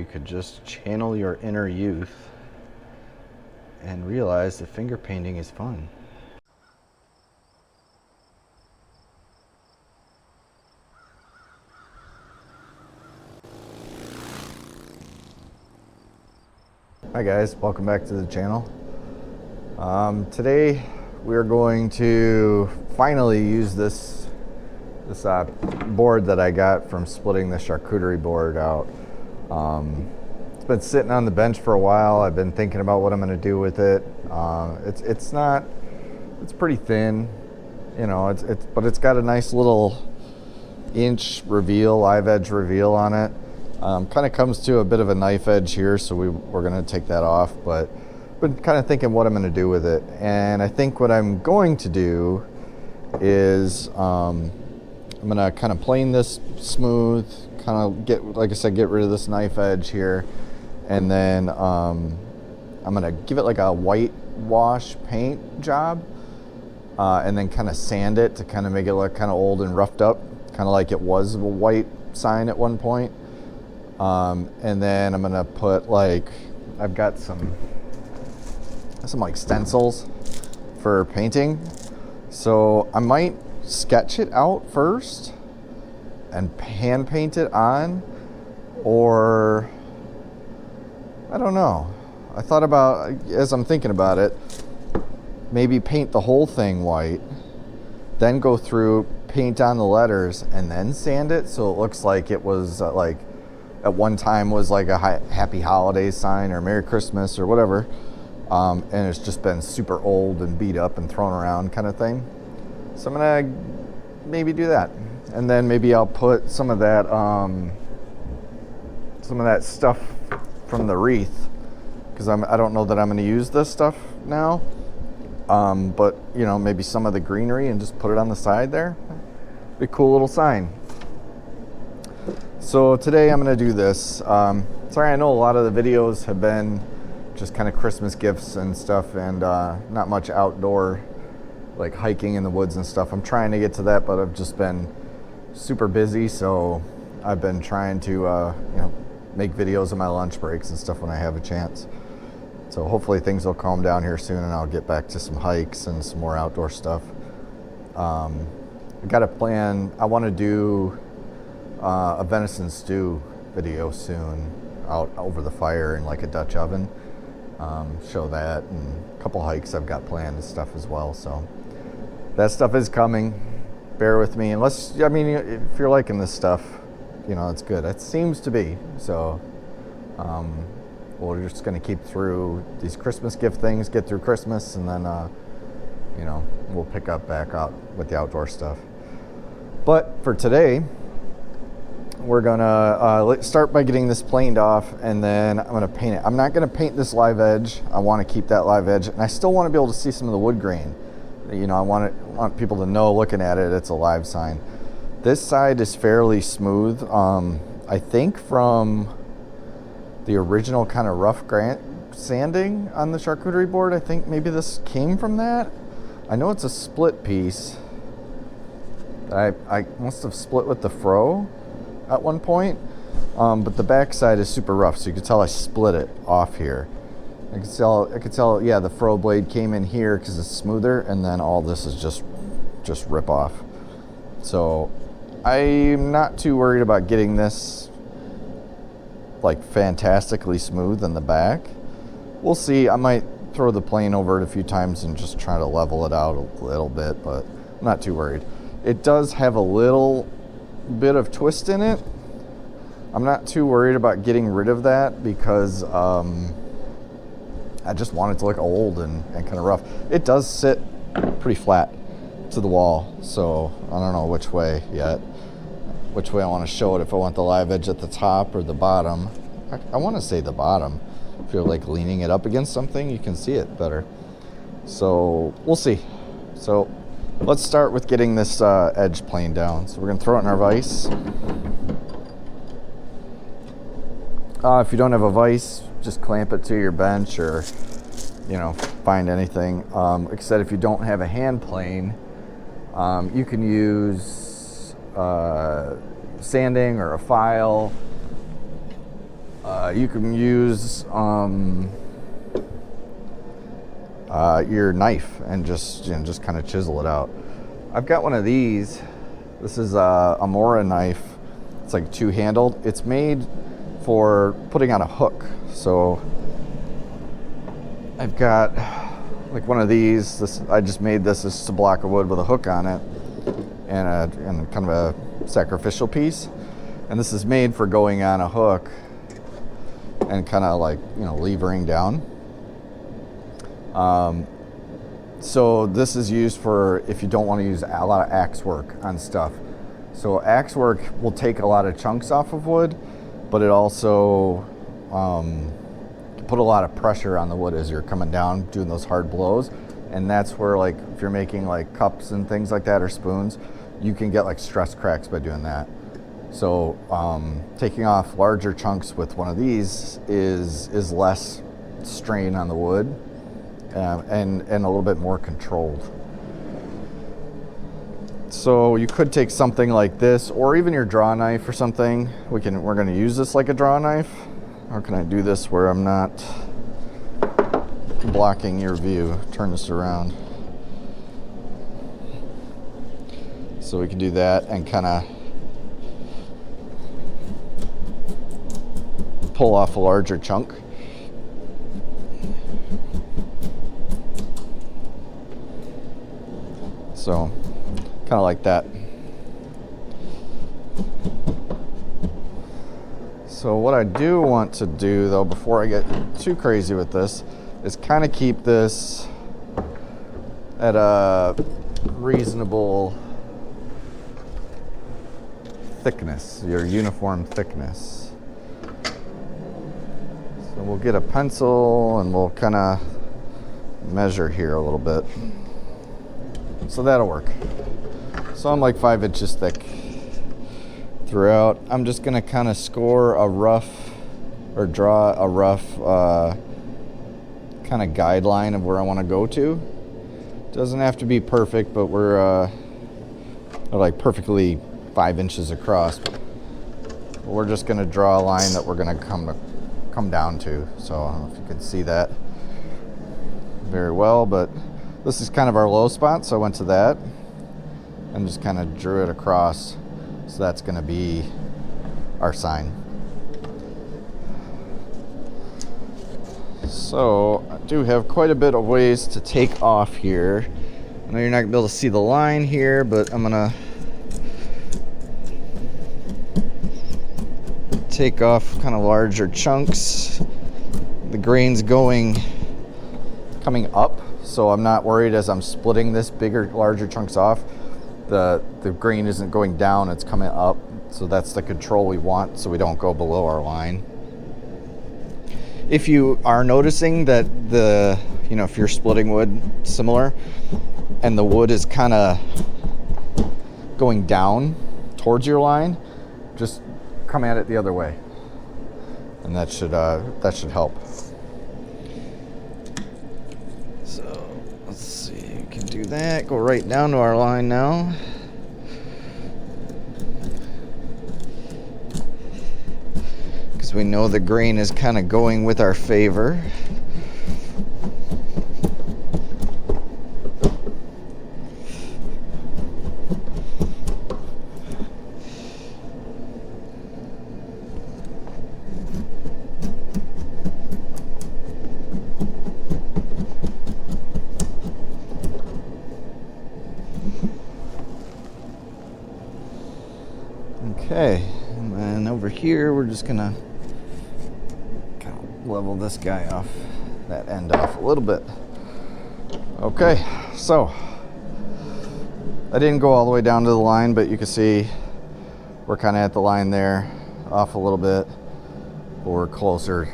You could just channel your inner youth and realize that finger painting is fun. Hi guys, welcome back to the channel. Today we're going to finally use this board that I got from splitting the charcuterie board out. It's been sitting on the bench for a while. I've been thinking about what I'm going to do with it. It's pretty thin, you know. But it's got a nice little inch reveal, live edge reveal on it. Kind of comes to a bit of a knife edge here, so we're going to take that off. But been kind of thinking what I'm going to do with it, and I think what I'm going to do is I'm going to kind of plane this smooth, kind of get, like I said, get rid of this knife edge here, and then I'm going to give it like a white wash paint job, and then kind of sand it to kind of make it look kind of old and roughed up, kind of like it was a white sign at one point. And then I'm going to put, like, I've got some like stencils for painting, so I might sketch it out first and hand paint it on, or I don't know. I thought about, as I'm thinking about it, maybe paint the whole thing white, then go through, paint on the letters, and then sand it so it looks like it was like at one time was like a happy holidays sign or Merry Christmas or whatever. And it's just been super old and beat up and thrown around kind of thing. So I'm gonna maybe do that, and then maybe I'll put some of that stuff from the wreath, because I don't know that I'm gonna use this stuff now. But you know, maybe some of the greenery and just put it on the side there. Be a cool little sign. So today I'm gonna do this. Sorry, I know a lot of the videos have been just kind of Christmas gifts and stuff, and not much outdoor, like hiking in the woods and stuff. I'm trying to get to that, but I've just been super busy, so I've been trying to make videos on my lunch breaks and stuff when I have a chance. So hopefully things will calm down here soon, and I'll get back to some hikes and some more outdoor stuff. I got a plan. I want to do a venison stew video soon, out over the fire in like a Dutch oven. Show that, and a couple hikes I've got planned and stuff as well. So that stuff is coming. Bear with me, unless, I mean, if you're liking this stuff, you know, it's good. It seems to be. So we're just going to keep through these Christmas gift things, get through Christmas, and then we'll pick up back out with the outdoor stuff. But for today, we're gonna start by getting this planed off, and then I'm gonna paint it. I'm not gonna paint this live edge. I want to keep that live edge, and I still want to be able to see some of the wood grain. You know, I want people to know, looking at it, it's a live sign. This side is fairly smooth. I think from the original kind of rough sanding on the charcuterie board, I think maybe this came from that. I know it's a split piece. I must have split with the fro at one point, but the back side is super rough, so you can tell I split it off here. I could tell, yeah, the fro blade came in here because it's smoother, and then all this is just rip off. So I'm not too worried about getting this like fantastically smooth in the back. We'll see. I might throw the plane over it a few times and just try to level it out a little bit, but I'm not too worried. It does have a little bit of twist in it. I'm not too worried about getting rid of that, because I just want it to look old and kind of rough. It does sit pretty flat to the wall, so I don't know which way yet, which way I want to show it, if I want the live edge at the top or the bottom. I want to say the bottom. If you're like leaning it up against something, you can see it better. So we'll see. So let's start with getting this edge planed down. So we're going to throw it in our vise. If you don't have a vise, just clamp it to your bench, or find anything. Like I said, if you don't have a hand plane, you can use sanding or a file. You can use your knife and just kind of chisel it out. I've got one of these. This is a Mora knife. It's like two-handled. It's made for putting on a hook. So I've got like one of these. I just made this. This is a block of wood with a hook on it and kind of a sacrificial piece. And this is made for going on a hook and kind of like, levering down. So this is used for if you don't want to use a lot of axe work on stuff. So axe work will take a lot of chunks off of wood, but it also put a lot of pressure on the wood as you're coming down doing those hard blows. And that's where, like, if you're making like cups and things like that or spoons, you can get like stress cracks by doing that. So taking off larger chunks with one of these is less strain on the wood and a little bit more controlled. So you could take something like this, or even your draw knife or something. We're going to use this like a draw knife. Or can I do this where I'm not blocking your view? Turn this around. So we can do that and kind of pull off a larger chunk. So kind of like that. So what I do want to do, though, before I get too crazy with this, is kind of keep this at a reasonable thickness, your uniform thickness. So we'll get a pencil and we'll kind of measure here a little bit. So that'll work. So I'm like 5 inches thick throughout. I'm just gonna kind of score a rough, or draw a rough kind of guideline of where I want to go to. Doesn't have to be perfect, but we're like perfectly 5 inches across. We're just gonna draw a line that we're gonna come down to. So I don't know if you can see that very well, but this is kind of our low spot, so I went to that and just kind of drew it across. So that's going to be our sign. So I do have quite a bit of ways to take off here. I know you're not going to be able to see the line here, but I'm going to take off kind of larger chunks. The grain's coming up, so I'm not worried as I'm splitting this larger chunks off. The grain isn't going down, it's coming up. So that's the control we want, so we don't go below our line. If you are noticing that if you're splitting wood similar and the wood is kind of going down towards your line, just come at it the other way. And that should help. Do that, go right down to our line now. Because we know the grain is kind of going with our favor. Okay, and then over here we're just gonna kind of level this guy off, that end off a little bit. Okay, so I didn't go all the way down to the line, but you can see we're kind of at the line there, off a little bit, but we're closer.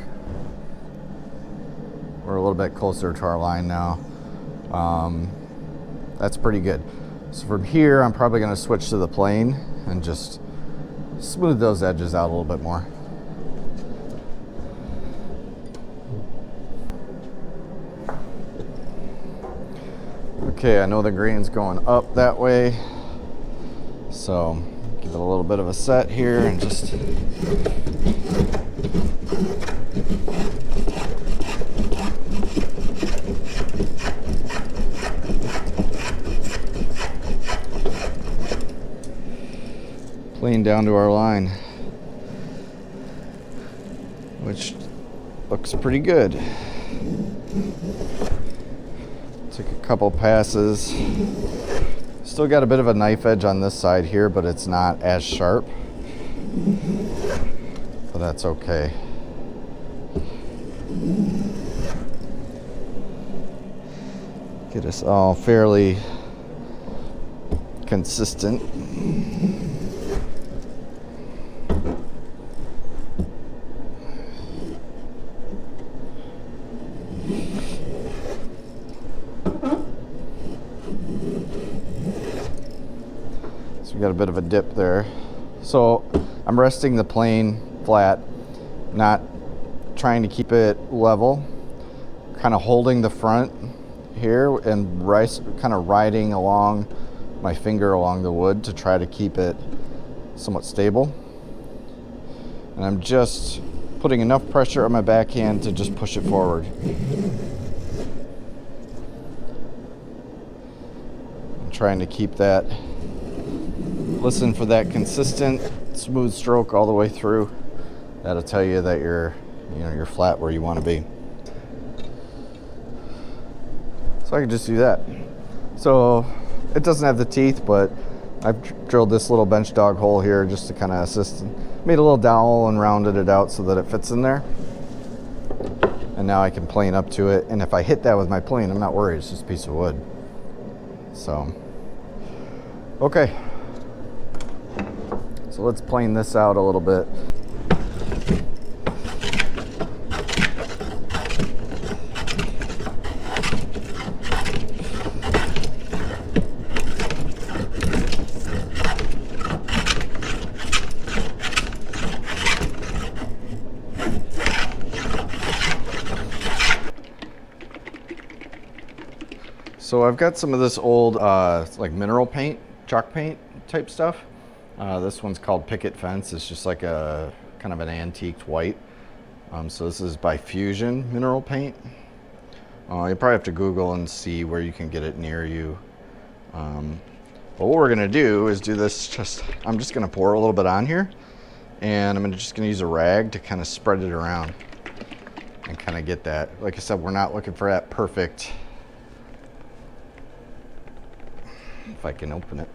We're a little bit closer to our line now. That's pretty good. So from here, I'm probably gonna switch to the plane and just smooth those edges out a little bit more. Okay, I know the grain's going up that way, so give it a little bit of a set here and just plane down to our line, which looks pretty good. Took a couple passes. Still got a bit of a knife edge on this side here, but it's not as sharp. But that's okay. Get us all fairly consistent. So we got a bit of a dip there. So I'm resting the plane flat, not trying to keep it level, kind of holding the front here and kind of riding along my finger along the wood to try to keep it somewhat stable. And I'm just putting enough pressure on my backhand to just push it forward. I'm trying to keep that, listen for that consistent, smooth stroke all the way through. That'll tell you that you're flat where you want to be. So I can just do that. So it doesn't have the teeth, but I've drilled this little bench dog hole here just to kind of assist. Made a little dowel and rounded it out so that it fits in there. And now I can plane up to it. And if I hit that with my plane, I'm not worried. It's just a piece of wood. So, okay. So let's plane this out a little bit. So I've got some of this old like mineral paint, chalk paint type stuff. This one's called Picket Fence. It's just like a kind of an antiqued white. So this is by Fusion mineral paint. You probably have to Google and see where you can get it near you. But what we're gonna do is do this. I'm just gonna pour a little bit on here, and I'm just gonna use a rag to kind of spread it around and kind of get that. Like I said, we're not looking for that perfect. If I can open it.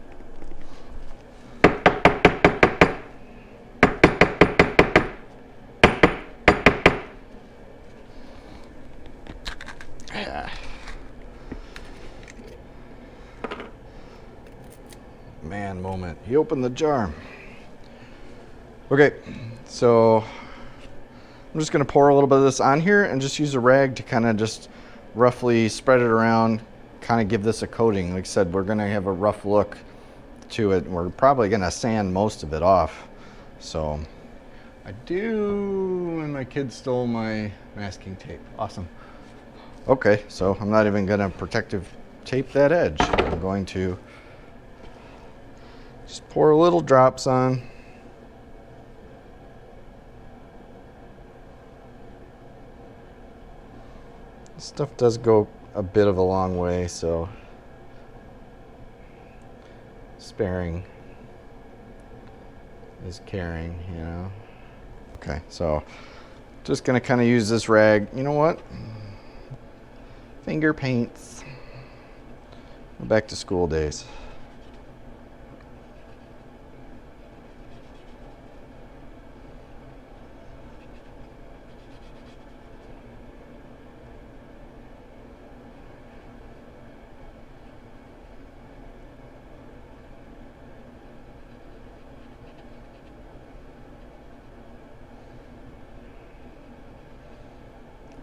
Yeah. Man moment. He opened the jar. Okay, so I'm just going to pour a little bit of this on here and just use a rag to kind of just roughly spread it around, kind of give this a coating. Like I said, we're going to have a rough look to it. We're probably going to sand most of it off. So I do, and my kid stole my masking tape. Awesome. Okay, so I'm not even going to protective tape that edge. I'm going to just pour little drops on. This stuff does go a bit of a long way, so sparing is caring, you know. Okay, so just gonna kind of use this rag. You know what? Finger paints. Back to school days.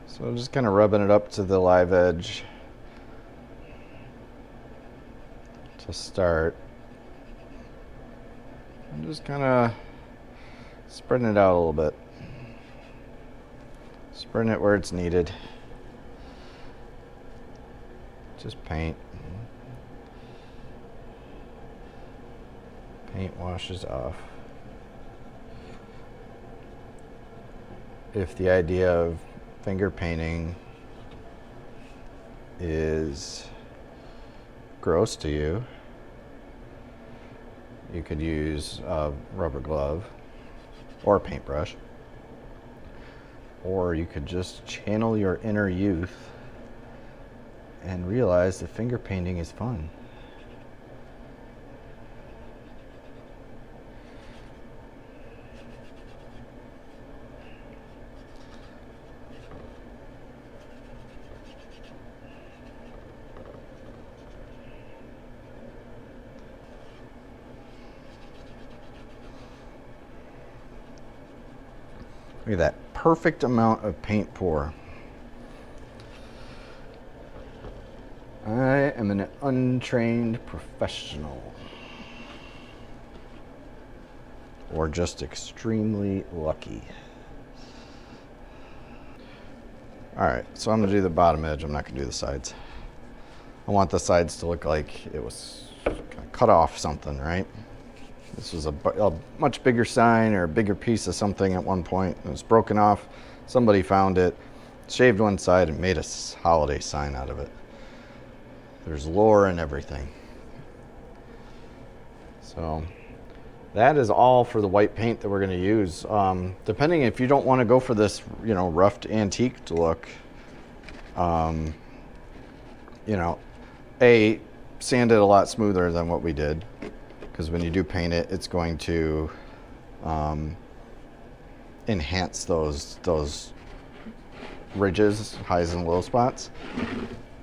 So I'm just kind of rubbing it up to the live edge to start. I'm just kind of spreading it out a little bit. Spreading it where it's needed. Just paint. Paint washes off. If the idea of finger painting is gross to you, You could use a rubber glove or a paintbrush, or you could just channel your inner youth and realize that finger painting is fun. Look at that perfect amount of paint pour. I am an untrained professional. Or just extremely lucky. Alright, so I'm going to do the bottom edge. I'm not going to do the sides. I want the sides to look like it was cut off something, right? This was a much bigger sign or a bigger piece of something at one point. It was broken off. Somebody found it, shaved one side, and made a holiday sign out of it. There's lore and everything. So that is all for the white paint that we're going to use. Depending if you don't want to go for this, roughed antique look, sand it a lot smoother than what we did. Because when you do paint it, it's going to enhance those ridges, highs and low spots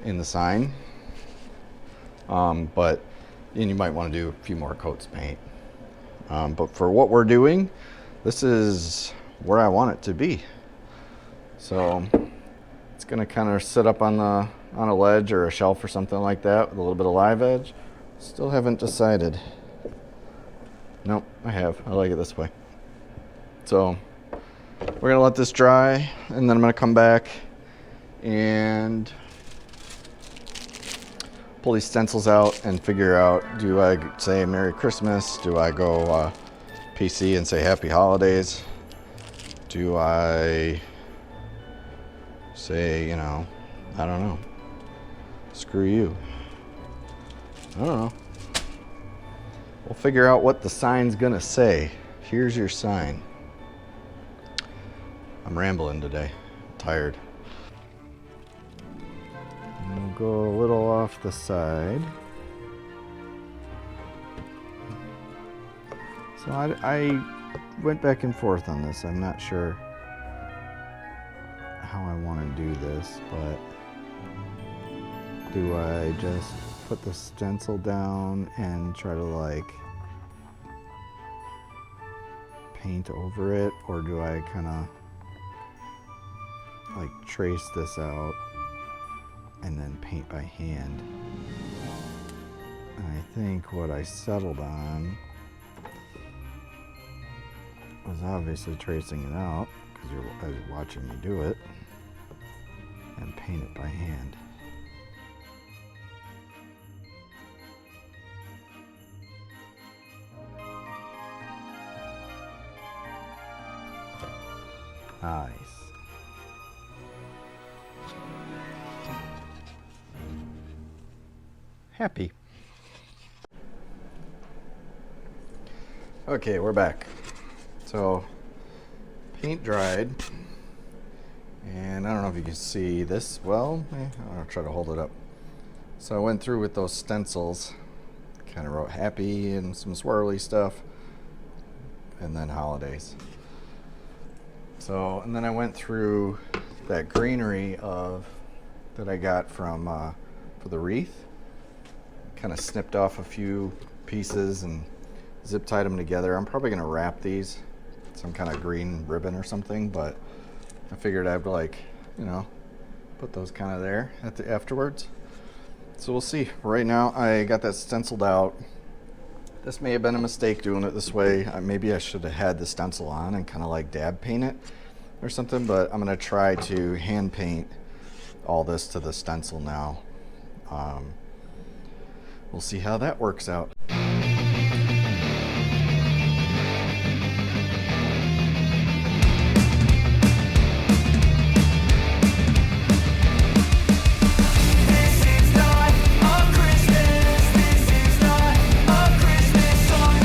in the sign. But you might want to do a few more coats of paint. But for what we're doing, this is where I want it to be. So it's going to kind of sit up on a ledge or a shelf or something like that with a little bit of live edge. Still haven't decided. Nope, I have. I like it this way. So we're going to let this dry, and then I'm going to come back and pull these stencils out and figure out, do I say Merry Christmas? Do I go PC and say Happy Holidays? Do I say, I don't know, screw you? I don't know. We'll figure out what the sign's gonna say. Here's your sign. I'm rambling today. I'm tired. And we'll go a little off the side. So I went back and forth on this. I'm not sure how I want to do this, but do I just put the stencil down and try to paint over it, or do I kind of trace this out and then paint by hand? And I think what I settled on was obviously tracing it out, because you're watching me do it, and paint it by hand. Nice. Happy. Okay, we're back. So, paint dried, and I don't know if you can see this well. I'll try to hold it up. So I went through with those stencils, kind of wrote happy and some swirly stuff, and then holidays. So, and then I went through that greenery that I got from for the wreath. Kind of snipped off a few pieces and zip tied them together. I'm probably going to wrap these some kind of green ribbon or something, but I figured I'd put those kind of there afterwards. So we'll see. Right now I got that stenciled out. This may have been a mistake doing it this way. Maybe I should have had the stencil on and kind of dab paint it or something, but I'm going to try to hand paint all this to the stencil now. We'll see how that works out. This is not a Christmas. This is not a Christmas song.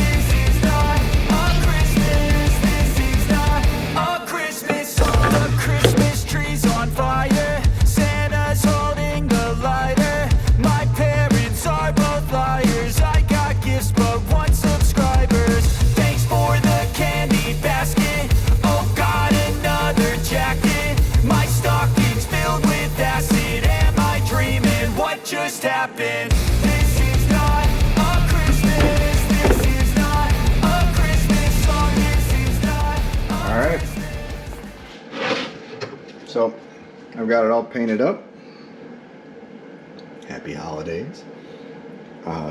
So I've got it all painted up. Happy holidays.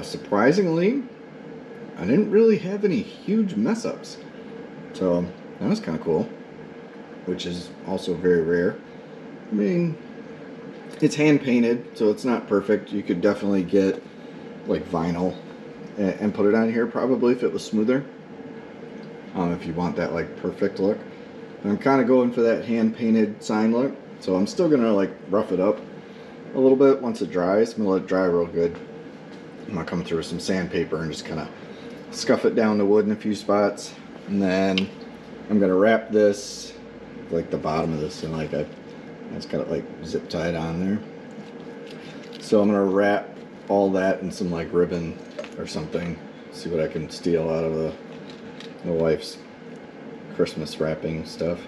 Surprisingly, I didn't really have any huge mess ups. So that was kind of cool, which is also very rare. I mean, it's hand painted, so it's not perfect. You could definitely get like vinyl and put it on here probably if it was smoother. If you want that like perfect look. I'm kind of going for that hand painted sign look, so I'm still gonna like rough it up a little bit once it dries. I'm gonna let it dry real good. I'm gonna come through with some sandpaper and just kind of scuff it down the wood in a few spots, and then I'm gonna wrap this, like the bottom of this, and like I just got it like zip tied on there. So I'm gonna wrap all that in some like ribbon or something. See what I can steal out of the wife's Christmas wrapping stuff,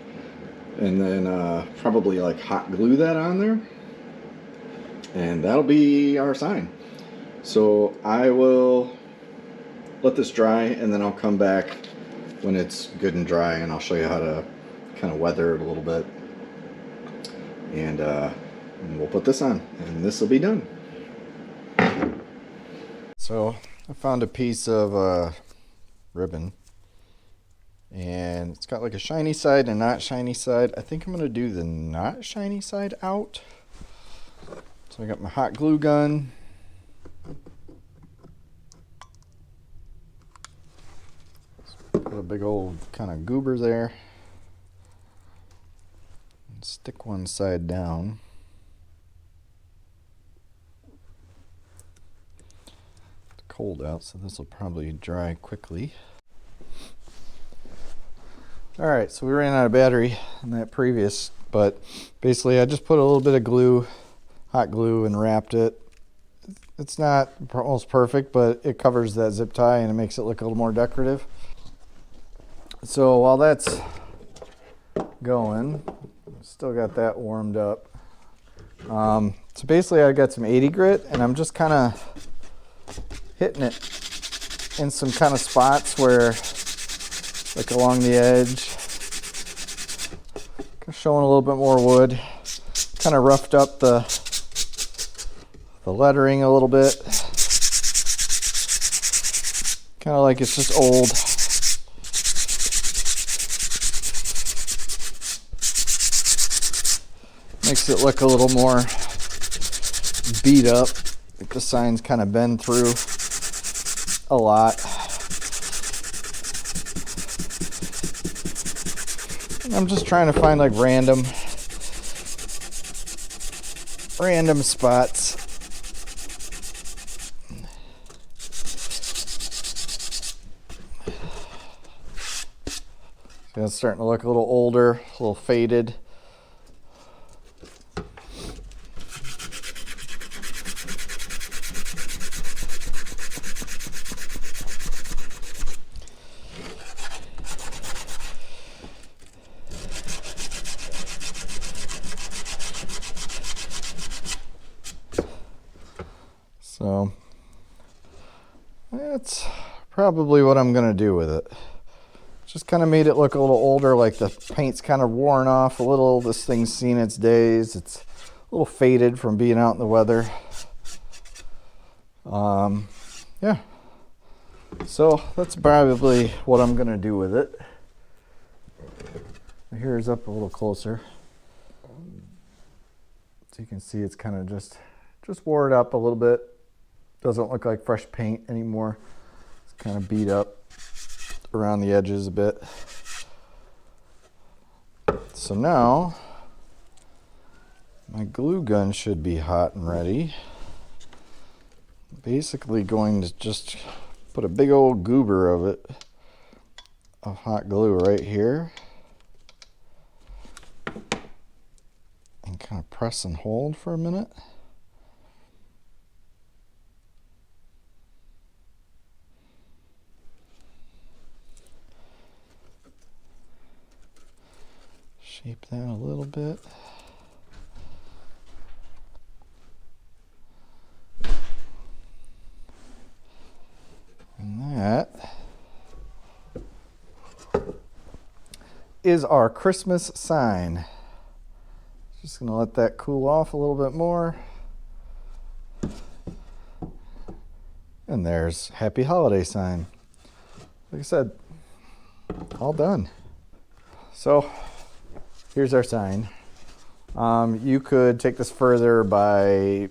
and then probably like hot glue that on there, and that'll be our sign. So I will let this dry, and then I'll come back when it's good and dry, and I'll show you how to kind of weather it a little bit, and we'll put this on, and this will be done. So I found a piece of ribbon, and it's got like a shiny side and not shiny side. I think I'm gonna do the not shiny side out. So I got my hot glue gun. Put a big old kind of goober there. And stick one side down. It's cold out, so this will probably dry quickly. Alright, so we ran out of battery in that previous, but basically I just put a little bit of glue, hot glue, and wrapped it. It's not almost perfect, but it covers that zip tie and it makes it look a little more decorative. So while that's going, still got that warmed up. So basically I got some 80 grit, and I'm just kind of hitting it in some kind of spots where, like along the edge, showing a little bit more wood. Kind of roughed up the lettering a little bit. Kind of like it's just old. Makes it look a little more beat up. Like the sign's kind of been through a lot. I'm just trying to find like random spots. So it's starting to look a little older, a little faded. So that's probably what I'm gonna do with it. Just kind of made it look a little older, like the paint's kind of worn off a little. This thing's seen its days. It's a little faded from being out in the weather. Yeah. So that's probably what I'm gonna do with it. Here's up a little closer. So you can see it's kind of just wore it up a little bit. Doesn't look like fresh paint anymore. It's kind of beat up around the edges a bit. So now my glue gun should be hot and ready. Basically going to just put a big old goober of it, of hot glue right here, and kind of press and hold for a minute. Shape that a little bit. And that is our Christmas sign. Just gonna let that cool off a little bit more. And there's happy holiday sign. Like I said, all done. So here's our sign. You could take this further by,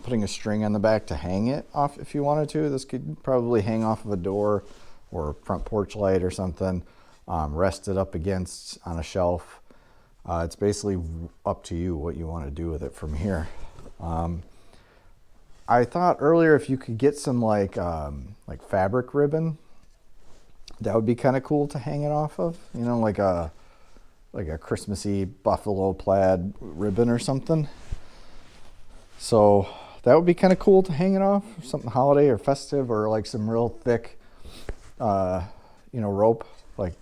putting a string on the back to hang it off if you wanted to. This could probably hang off of a door or a front porch light or something. Rest it up against on a shelf. It's basically up to you what you want to do with it from here. I thought earlier if you could get some like fabric ribbon, that would be kind of cool to hang it off of. Like a Christmassy buffalo plaid ribbon or something. So that would be kind of cool to hang it off, something holiday or festive, or like some real thick, rope, like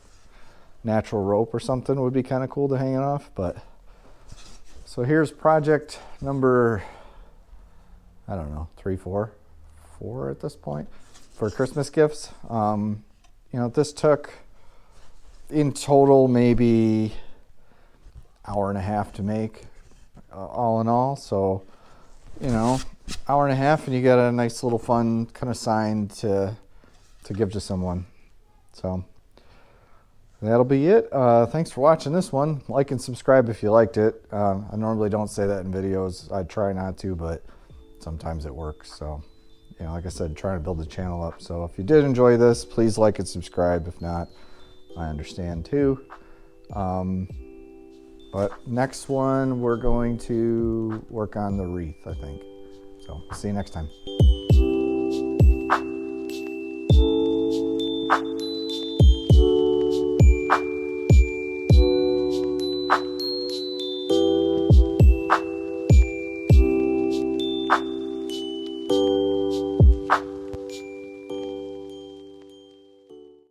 natural rope or something would be kind of cool to hang it off. But so here's project number, I don't know, 3, 4 at this point for Christmas gifts. This took in total maybe hour and a half to make, all in all. So, hour and a half, and you got a nice little fun kind of sign to give to someone. So that'll be it. Thanks for watching this one. Like and subscribe if you liked it. I normally don't say that in videos. I try not to, but sometimes it works. So, like I said, trying to build the channel up. So if you did enjoy this, please like and subscribe. If not, I understand too. But next one, we're going to work on the wreath, I think. So see you next time.